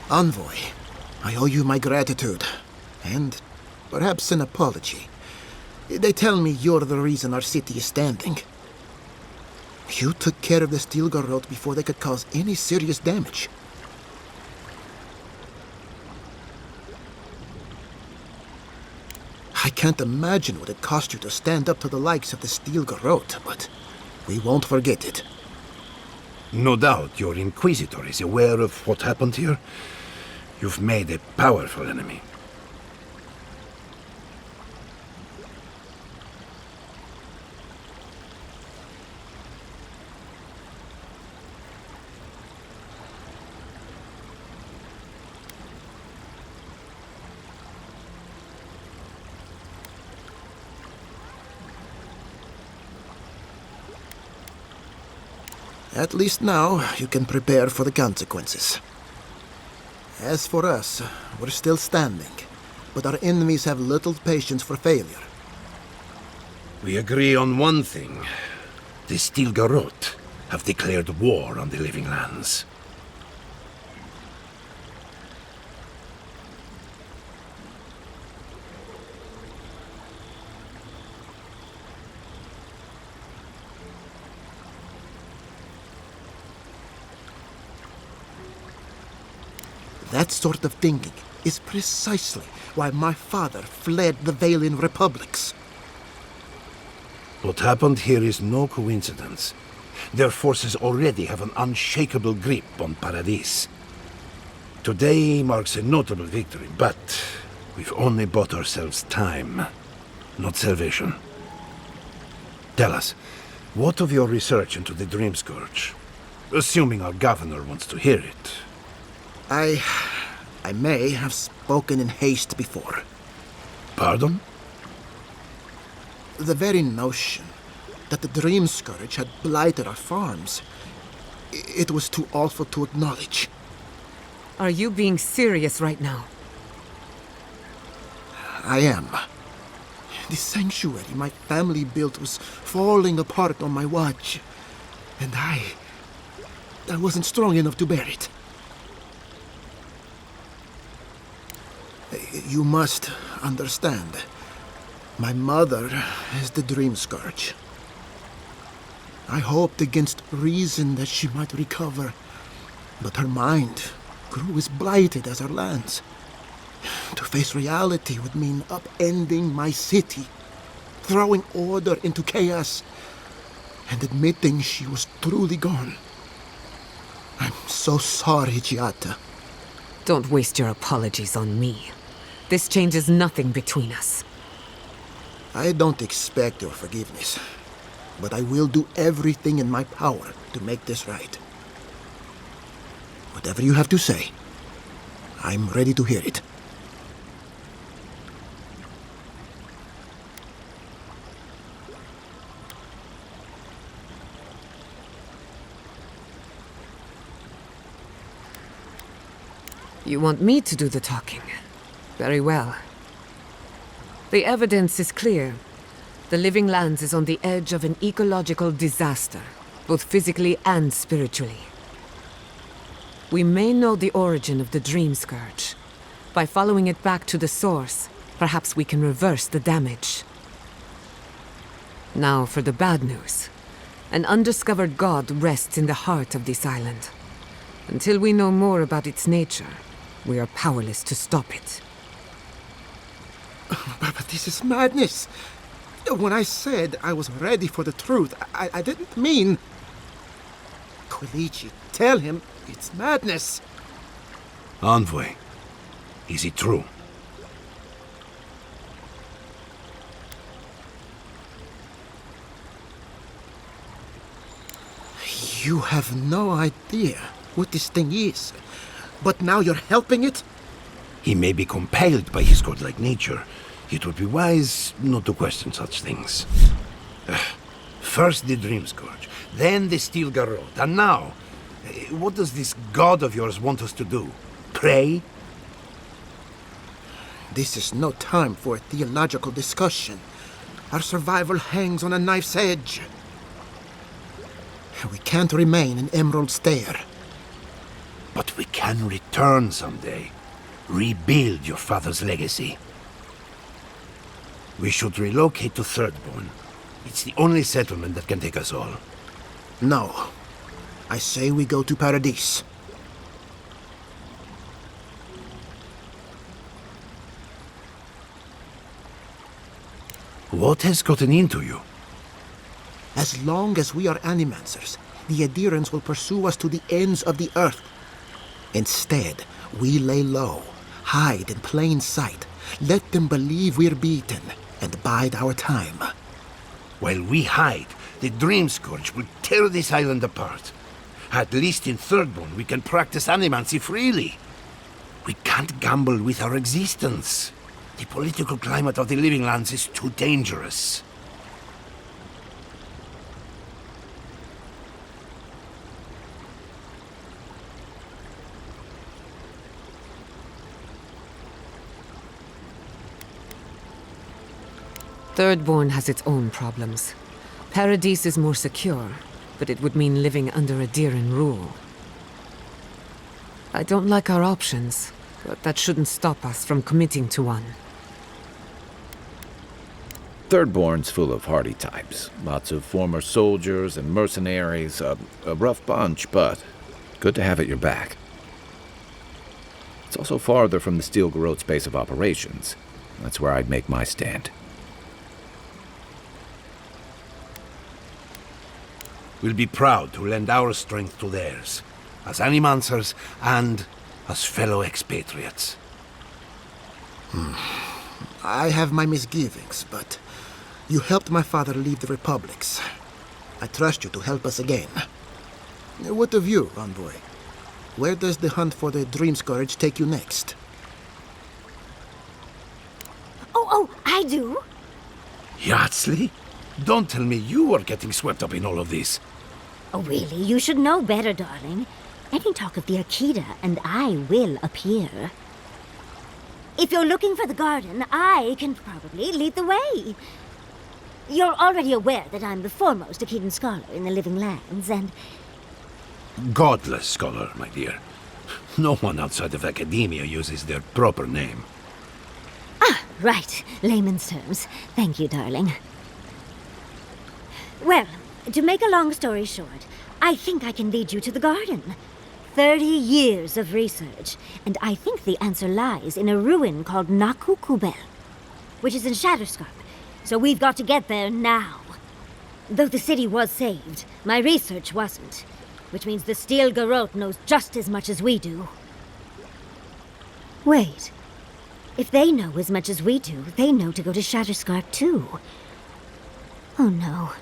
Envoy, I owe you my gratitude, and perhaps an apology. They tell me you're the reason our city is standing. You took care of the steel garrote before they could cause any serious damage. I can't imagine what it cost you to stand up to the likes of the steel garrote, but we won't forget it. No doubt your Inquisitor is aware of what happened here. You've made a powerful enemy. At least now, you can prepare for the consequences. As for us, we're still standing, but our enemies have little patience for failure. We agree on one thing. The Steel Garrote have declared war on the living lands. That sort of thinking is precisely why my father fled the Valian republics. What happened here is no coincidence. Their forces already have an unshakable grip on Paradis. Today marks a notable victory, but we've only bought ourselves time, not salvation. Tell us, what of your research into the Dream Scourge? Assuming our governor wants to hear it. I may have spoken in haste before. Pardon? The very notion that the Dream Scourge had blighted our farms, it was too awful to acknowledge. Are you being serious right now? I am. The sanctuary my family built was falling apart on my watch, and I wasn't strong enough to bear it. You must understand. My mother is the Dream Scourge. I hoped against reason that she might recover, but her mind grew as blighted as her lands. To face reality would mean upending my city, throwing order into chaos, and admitting she was truly gone. I'm so sorry, Giata. Don't waste your apologies on me. This changes nothing between us. I don't expect your forgiveness, but I will do everything in my power to make this right. Whatever you have to say, I'm ready to hear it. You want me to do the talking? Very well. The evidence is clear. The living lands is on the edge of an ecological disaster, both physically and spiritually. We may know the origin of the Dream Scourge. By following it back to the source, perhaps we can reverse the damage. Now for the bad news. An undiscovered god rests in the heart of this island. Until we know more about its nature, we are powerless to stop it. But this is madness. When I said I was ready for the truth, I didn't mean... Quilici, tell him it's madness. Envoy, is it true? You have no idea what this thing is, but now you're helping it? He may be compelled by his godlike nature. It would be wise not to question such things. First the Dream Scourge, then the Steel Garrote, and now, what does this god of yours want us to do? Pray? This is no time for a theological discussion. Our survival hangs on a knife's edge. We can't remain in Emerald Stair. But we can return someday. Rebuild your father's legacy. We should relocate to Thirdborn. It's the only settlement that can take us all. No. I say we go to Paradise. What has gotten into you? As long as we are animancers, the adherents will pursue us to the ends of the earth. Instead, we lay low, hide in plain sight, let them believe we're beaten, and bide our time. While we hide, the Dream Scourge will tear this island apart. At least in Thirdborn, we can practice animancy freely. We can't gamble with our existence. The political climate of the Living Lands is too dangerous. Thirdborn has its own problems. Paradise is more secure, but it would mean living under Aedyran rule. I don't like our options, but that shouldn't stop us from committing to one. Thirdborn's full of hardy types. Lots of former soldiers and mercenaries. A rough bunch, but good to have at your back. It's also farther from the Steel Garrote's base of operations. That's where I'd make my stand. We'll be proud to lend our strength to theirs, as animancers and as fellow expatriates. I have my misgivings, but you helped my father leave the Republics. I trust you to help us again. What of you, Envoy? Where does the hunt for the Dream Scourge take you next? Oh, I do. Yardsley? Don't tell me you are getting swept up in all of this. Oh, really? You should know better, darling. Any talk of the Akita, and I will appear. If you're looking for the garden, I can probably lead the way. You're already aware that I'm the foremost Akitan scholar in the Living Lands, and... Godless scholar, my dear. No one outside of academia uses their proper name. Ah, right. Layman's terms. Thank you, darling. Well, to make a long story short, I think I can lead you to the garden. 30 years of research, and I think the answer lies in a ruin called Nakukubel, which is in Shatterscarp, so we've got to get there now. Though the city was saved, my research wasn't, which means the Steel Garrote knows just as much as we do. Wait. If they know as much as we do, they know to go to Shatterscarp too. Oh no.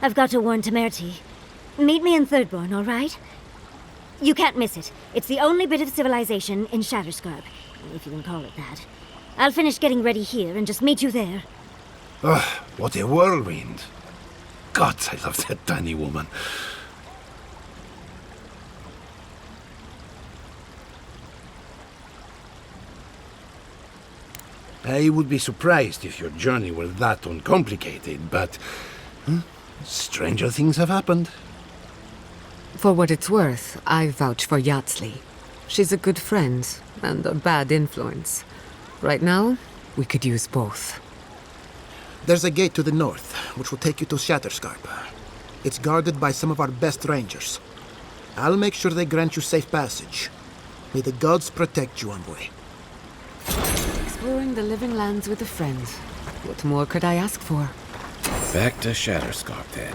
I've got to warn Temerity. Meet me in Thirdborn, all right? You can't miss it. It's the only bit of civilization in Shatterscarp, if you can call it that. I'll finish getting ready here and just meet you there. Ugh, what a whirlwind. God, I love that tiny woman. I would be surprised if your journey were that uncomplicated, but... stranger things have happened. For what it's worth, I vouch for Yardsley. She's a good friend and a bad influence. Right now, we could use both. There's a gate to the north, which will take you to Shatterscarp. It's guarded by some of our best rangers. I'll make sure they grant you safe passage. May the gods protect you, Envoy. Exploring the Living Lands with a friend. What more could I ask for? Back to Shatterscarp, then.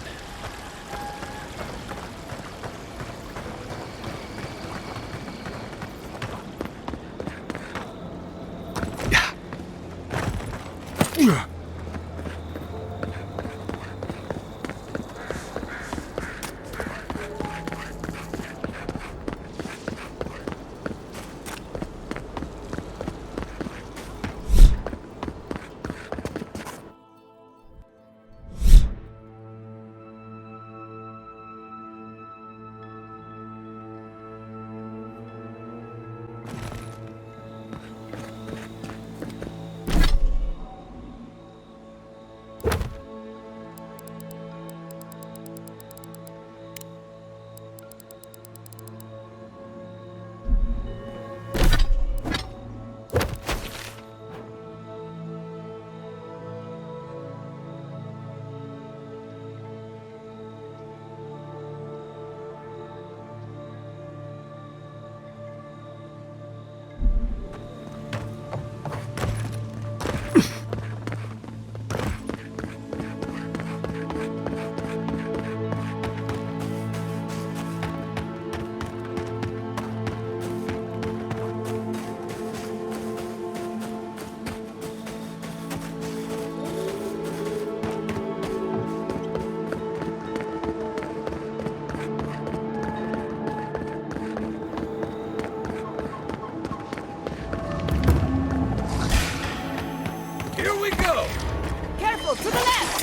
Careful, to the left!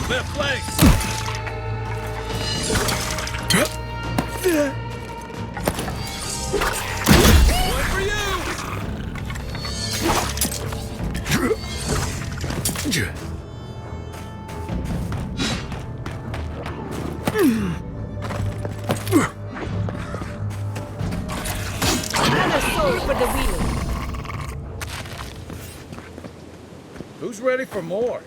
Left flank! One for you! Another soul for the wheel. Who's ready for more?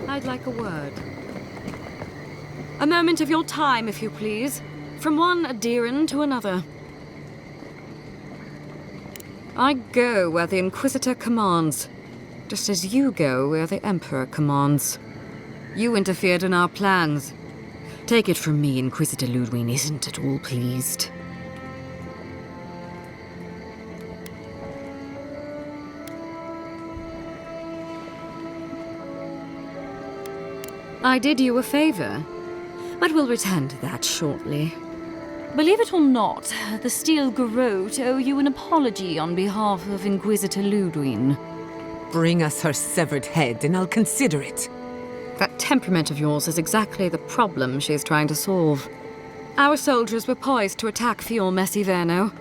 I'd like a word. A moment of your time, if you please. From one Aedyran to another. I go where the Inquisitor commands, just as you go where the Emperor commands. You interfered in our plans. Take it from me, Inquisitor Ludwig isn't at all pleased. I did you a favor, but we'll return to that shortly. Believe it or not, the Steel Garrote owe you an apology on behalf of Inquisitor Ludwig. Bring us her severed head and I'll consider it. That temperament of yours is exactly the problem she's trying to solve. Our soldiers were poised to attack Fior Messiverno.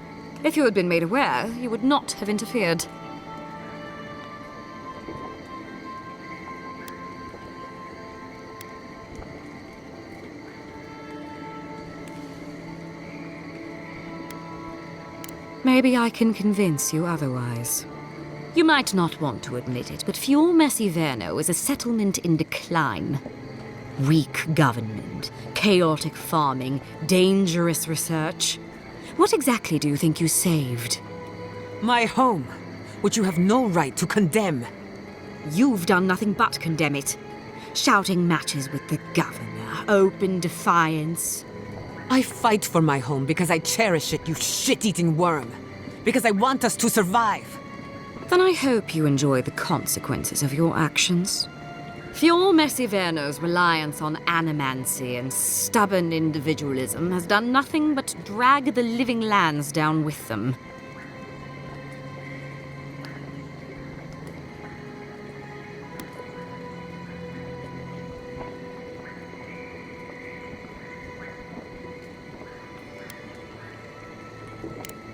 If you had been made aware, you would not have interfered. Maybe I can convince you otherwise. You might not want to admit it, but Fior Messiverno is a settlement in decline. Weak government, chaotic farming, dangerous research. What exactly do you think you saved? My home, which you have no right to condemn. You've done nothing but condemn it. Shouting matches with the governor, open defiance. I fight for my home because I cherish it, you shit-eating worm. Because I want us to survive. Then I hope you enjoy the consequences of your actions. Fior Messiverno's reliance on animancy and stubborn individualism has done nothing but drag the living lands down with them.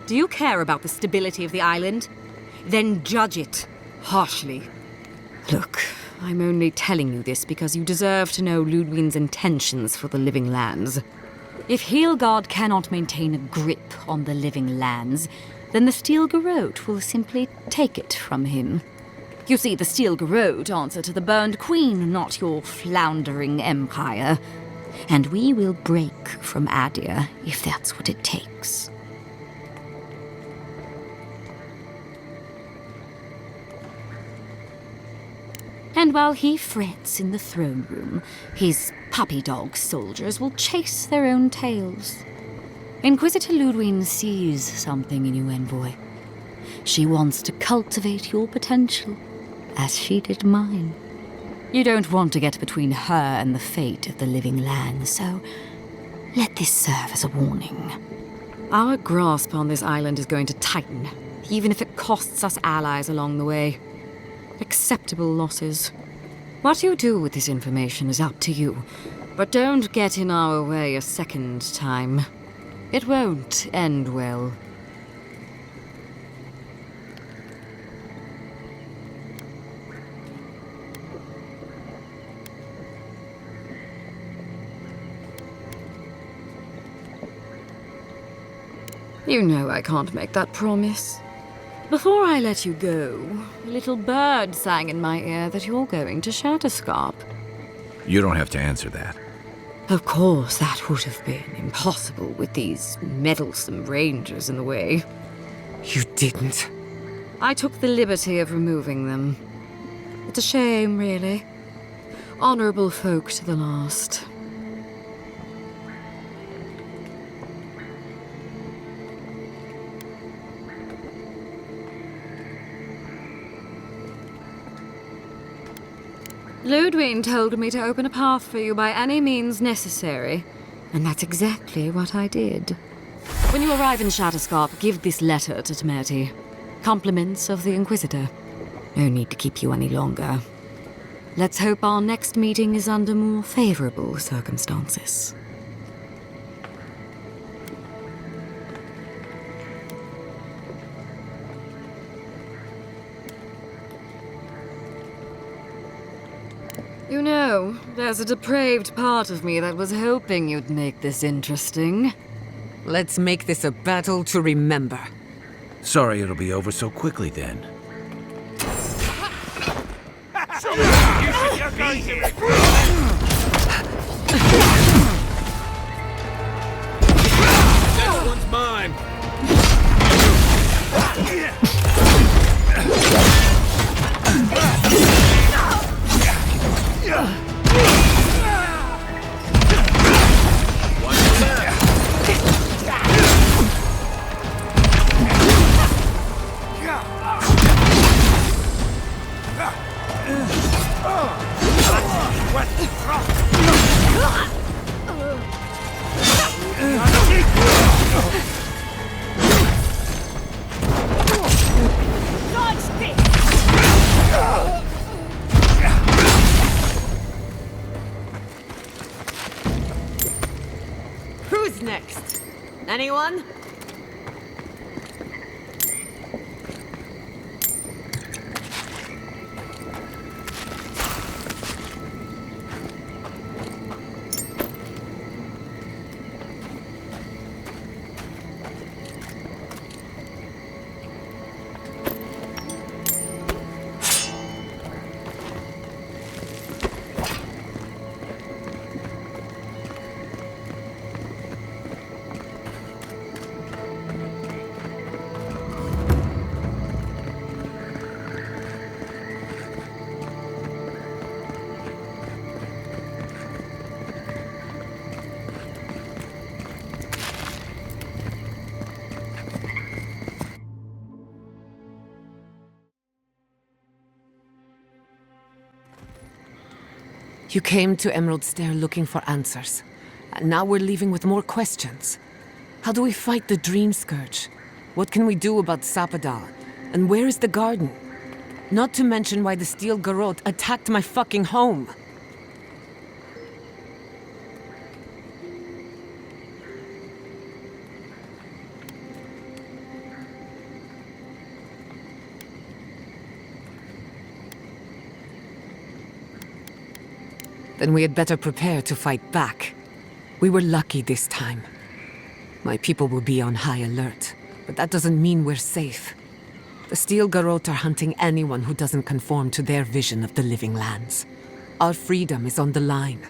Do you care about the stability of the island? Then judge it harshly. Look, I'm only telling you this because you deserve to know Ludwig's intentions for the living lands. If Heelgard cannot maintain a grip on the living lands, then the Steel Garrote will simply take it from him. You see, the steel garrote answer to the burned queen, not your floundering empire. And we will break from Aedyr if that's what it takes. And while he frets in the throne room, his puppy dog soldiers will chase their own tails. Inquisitor Ludwig sees something in you, envoy. She wants to cultivate your potential, as she did mine. You don't want to get between her and the fate of the living land, so let this serve as a warning. Our grasp on this island is going to tighten, even if it costs us allies along the way. Acceptable losses. What you do with this information is up to you, but don't get in our way a second time. It won't end well. You know I can't make that promise. Before I let you go, a little bird sang in my ear that you're going to Shatterscarp. You don't have to answer that. Of course, that would have been impossible with these meddlesome rangers in the way. You didn't. I took the liberty of removing them. It's a shame, really. Honorable folk to the last. Ludwig told me to open a path for you by any means necessary, and that's exactly what I did. When you arrive in Shatterscarp, give this letter to Temerty. Compliments of the Inquisitor. No need to keep you any longer. Let's hope our next meeting is under more favorable circumstances. You know, there's a depraved part of me that was hoping you'd make this interesting. Let's make this a battle to remember. Sorry it'll be over so quickly then. Next one's mine. Who's next? Anyone? You came to Emerald Stair looking for answers. And now we're leaving with more questions. How do we fight the Dream Scourge? What can we do about Sapadal? And where is the garden? Not to mention why the Steel Garrote attacked my fucking home. Then we had better prepare to fight back. We were lucky this time. My people will be on high alert, but that doesn't mean we're safe. The Steel Garrote are hunting anyone who doesn't conform to their vision of the living lands. Our freedom is on the line.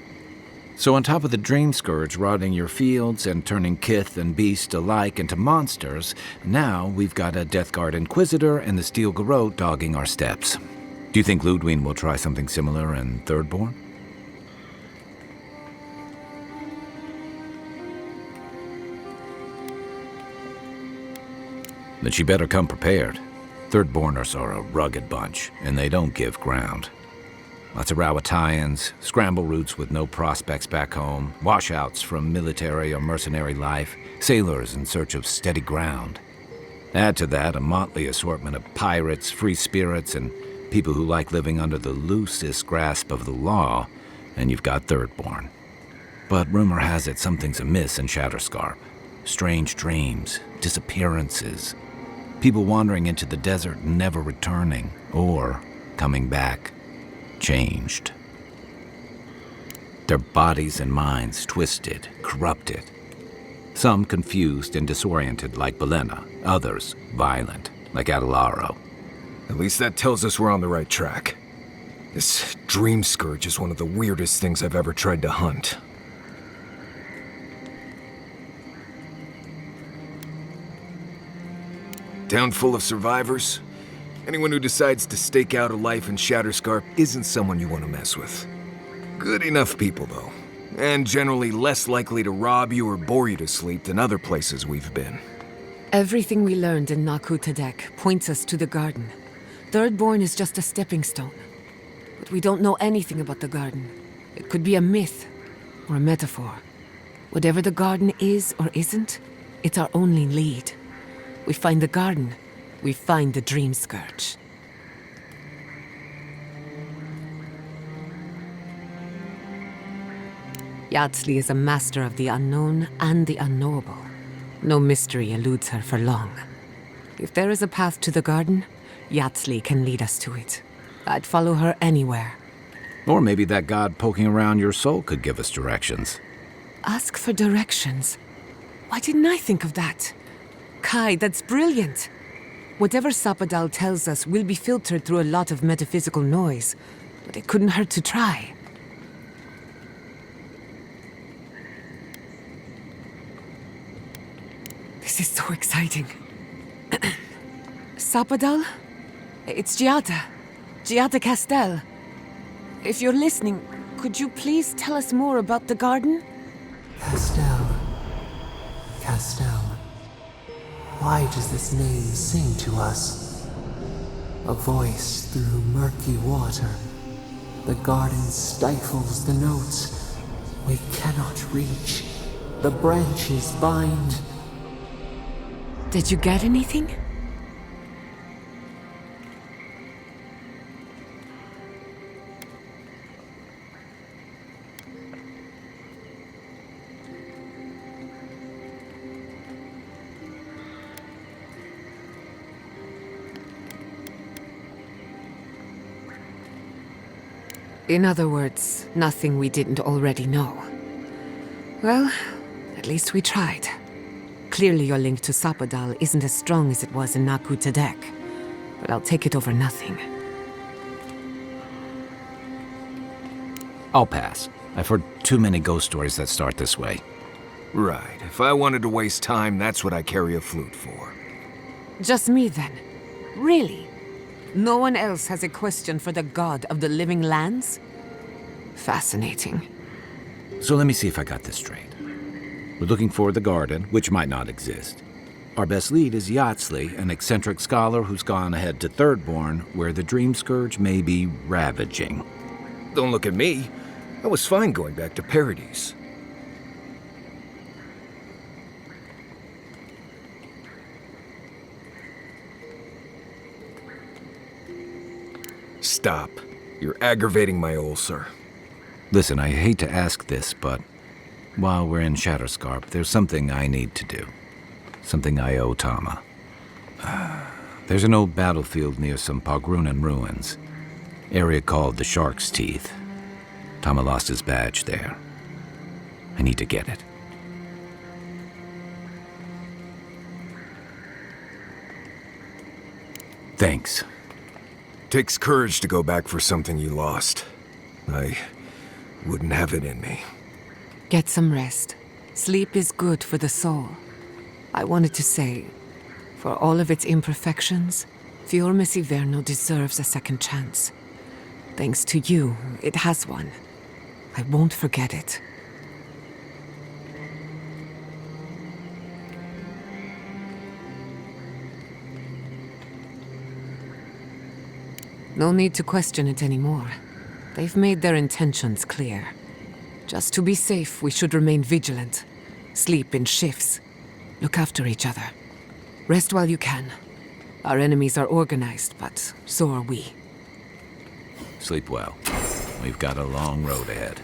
So on top of the Dream Scourge rotting your fields and turning kith and beast alike into monsters, now we've got a Death Guard Inquisitor and the Steel Garrote dogging our steps. Do you think Ludwig will try something similar in Thirdborn? Then she better come prepared. Thirdborners are a rugged bunch, and they don't give ground. Lots of Rawatayans, scramble routes with no prospects back home, washouts from military or mercenary life, sailors in search of steady ground. Add to that a motley assortment of pirates, free spirits, and people who like living under the loosest grasp of the law, and you've got Thirdborn. But rumor has it something's amiss in Shatterscarp. Strange dreams, disappearances, people wandering into the desert and never returning, or coming back changed. Their bodies and minds twisted, corrupted. Some confused and disoriented like Belena, others violent like Adelaro. At least that tells us we're on the right track. This Dream Scourge is one of the weirdest things I've ever tried to hunt. Town full of survivors. Anyone who decides to stake out a life in Shatterscarp isn't someone you want to mess with. Good enough people, though. And generally less likely to rob you or bore you to sleep than other places we've been. Everything we learned in Nakutadek points us to the garden. Thirdborn is just a stepping stone. But we don't know anything about the garden. It could be a myth or a metaphor. Whatever the garden is or isn't, it's our only lead. We find the garden, we find the Dream Scourge. Yardsley is a master of the unknown and the unknowable. No mystery eludes her for long. If there is a path to the garden, Yardsley can lead us to it. I'd follow her anywhere. Or maybe that god poking around your soul could give us directions. Ask for directions. Why didn't I think of that? Kai, that's brilliant. Whatever Sapadal tells us will be filtered through a lot of metaphysical noise, but it couldn't hurt to try. This is so exciting. Sapadal? It's Giada. Giada Castel. If you're listening, could you please tell us more about the garden? Castel. Castel. Why does this name sing to us? A voice through murky water. The garden stifles the notes. We cannot reach. The branches bind. Did you get anything? In other words, nothing we didn't already know. Well, at least we tried. Clearly your link to Sapadal isn't as strong as it was in Nakutadek, but I'll take it over nothing. I'll pass. I've heard too many ghost stories that start this way. Right. If I wanted to waste time, that's what I carry a flute for. Just me then? Really? No one else has a question for the god of the living lands? Fascinating. So let me see if I got this straight. We're looking for the garden, which might not exist. Our best lead is Yardsley, an eccentric scholar who's gone ahead to Thirdborn, where the Dream Scourge may be ravaging. Don't look at me. I was fine going back to Paradise. Stop. You're aggravating my ulcer. Listen, I hate to ask this, but while we're in Shatterscarp, there's something I need to do. Something I owe Tama. There's an old battlefield near some Pogrunan ruins. Area called the Shark's Teeth. Tama lost his badge there. I need to get it. Thanks. Takes courage to go back for something you lost. I wouldn't have it in me. Get some rest. Sleep is good for the soul. I wanted to say, for all of its imperfections, Fiormesi deserves a second chance. Thanks to you, it has one. I won't forget it. No need to question it anymore. They've made their intentions clear. Just to be safe, we should remain vigilant. Sleep in shifts. Look after each other. Rest while you can. Our enemies are organized, but so are we. Sleep well. We've got a long road ahead.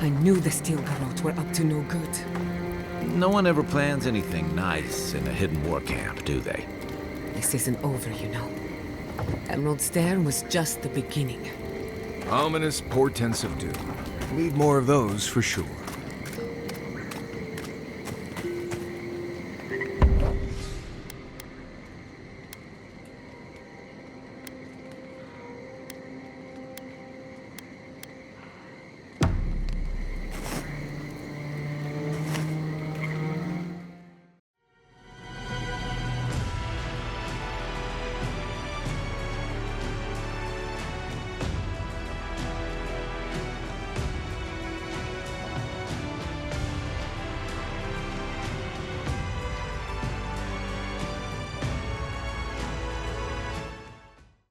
I knew the Steel Garrote were up to no good. No one ever plans anything nice in a hidden war camp, do they? This isn't over, you know. Emerald Stair was just the beginning. Ominous portents of doom. Need more of those for sure.